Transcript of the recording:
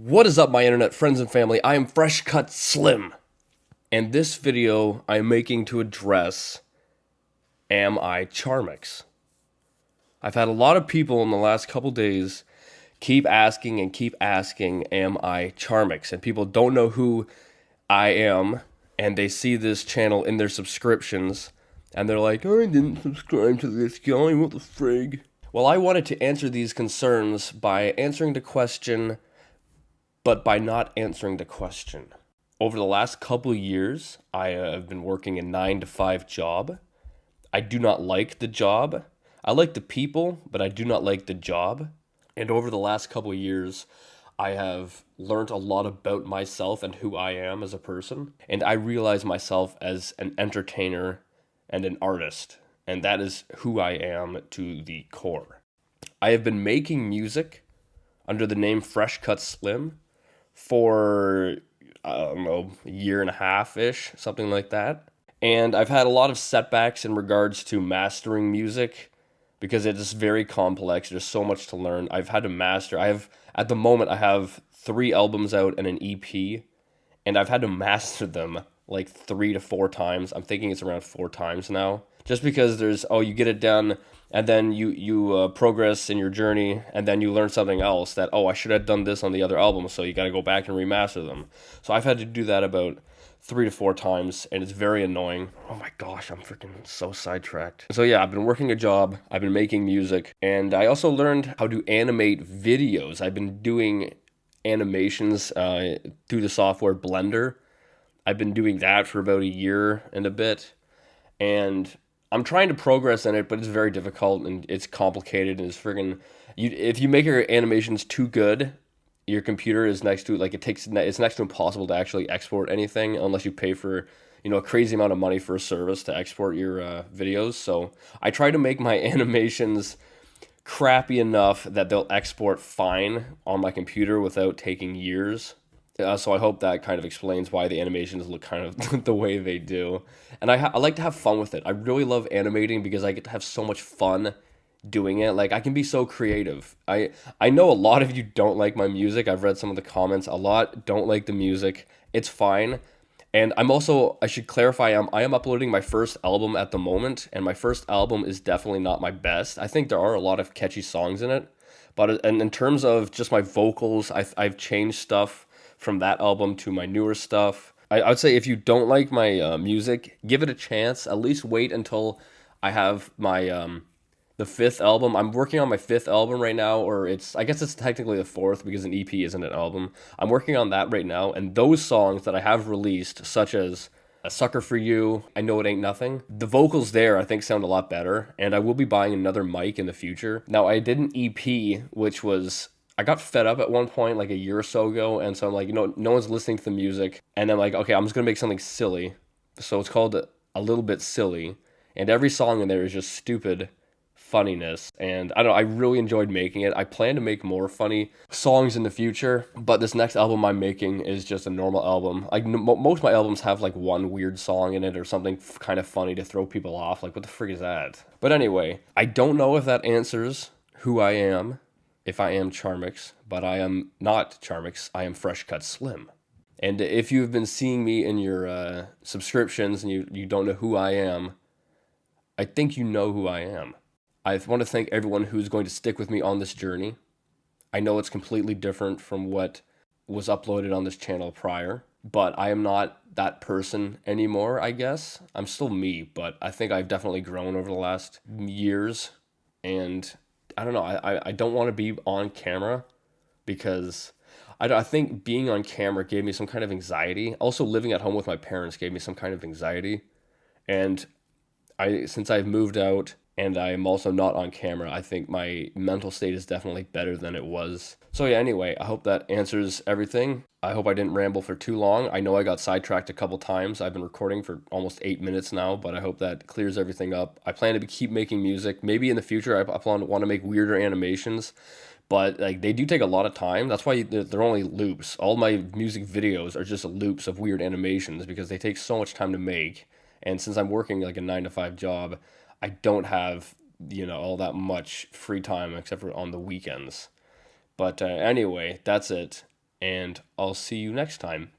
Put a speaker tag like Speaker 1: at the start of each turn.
Speaker 1: What is up, my internet friends and family? I am Fresh Cut Slim, and this video I am making to address Am I Charmx? I've had a lot of people in the last couple days keep asking, Am I Charmx? And people don't know who I am, and they see this channel in their subscriptions, and they're like, I didn't subscribe to this guy, what the frig? Well, I wanted to answer these concerns by answering the question, but by not answering the question. Over the last couple of years, I have been working a 9-to-5 job. I do not like the job. I like the people, but I do not like the job. And over the last couple of years, I have learned a lot about myself and who I am as a person. And I realize myself as an entertainer and an artist. And that is who I am to the core. I have been making music under the name Fresh Cut Slim for, I don't know, a year and a half-ish, something like that. And I've had a lot of setbacks in regards to mastering music because it is very complex. There's so much to learn. I've had to master. At the moment, I have 3 albums out and an EP, and I've had to master them like 3 to 4 times. I'm thinking it's around 4 times now. Just because you get it done, and then you progress in your journey, and then you learn something else that, I should have done this on the other album, so you got to go back and remaster them. So I've had to do that about 3 to 4 times, and it's very annoying. Oh my gosh, I'm freaking so sidetracked. So yeah, I've been working a job, I've been making music, and I also learned how to animate videos. I've been doing animations through the software Blender. I've been doing that for about a year and a bit, and I'm trying to progress in it, but it's very difficult and it's complicated and it's friggin' if you make your animations too good, your computer is next to it's next to impossible to actually export anything unless you pay for a crazy amount of money for a service to export your videos. So I try to make my animations crappy enough that they'll export fine on my computer without taking years. So I hope that kind of explains why the animations look kind of the way they do. And I like to have fun with it. I really love animating because I get to have so much fun doing it. Like, I can be so creative. I know a lot of you don't like my music. I've read some of the comments. A lot don't like the music. It's fine. And I should clarify, I am uploading my first album at the moment, and my first album is definitely not my best. I think there are a lot of catchy songs in it. But in terms of just my vocals, I've changed stuff from that album to my newer stuff. I would say if you don't like my music, give it a chance. At least wait until I have my the 5th album. I'm working on my 5th album right now, or I guess it's technically the 4th because an EP isn't an album. I'm working on that right now, and those songs that I have released, such as A Sucker for You, I Know It Ain't Nothing, the vocals there I think sound a lot better, and I will be buying another mic in the future. Now, I did an EP, which was, I got fed up at one point, like a year or so ago, and so I'm like, no one's listening to the music, and I'm like, okay, I'm just gonna make something silly. So it's called A Little Bit Silly, and every song in there is just stupid funniness, and I don't know, I really enjoyed making it. I plan to make more funny songs in the future, but this next album I'm making is just a normal album. Like, most of my albums have like one weird song in it or something kind of funny to throw people off, like what the frig is that? But anyway, I don't know if that answers who I am, if I am Charmx, but I am not Charmx. I am Fresh Cut Slim. And if you've been seeing me in your subscriptions and you don't know who I am, I think you know who I am. I want to thank everyone who's going to stick with me on this journey. I know it's completely different from what was uploaded on this channel prior, but I am not that person anymore, I guess. I'm still me, but I think I've definitely grown over the last years, and I don't know, I don't want to be on camera because I think being on camera gave me some kind of anxiety. Also, living at home with my parents gave me some kind of anxiety. And since I've moved out and I'm also not on camera, I think my mental state is definitely better than it was. So yeah, anyway, I hope that answers everything. I hope I didn't ramble for too long. I know I got sidetracked a couple times. I've been recording for almost 8 minutes now, but I hope that clears everything up. I plan to keep making music. Maybe in the future I want to make weirder animations, but like, they do take a lot of time. That's why they're only loops. All my music videos are just loops of weird animations because they take so much time to make. And since I'm working like a 9-to-5 job, I don't have, all that much free time except for on the weekends. But anyway, that's it. and I'll see you next time.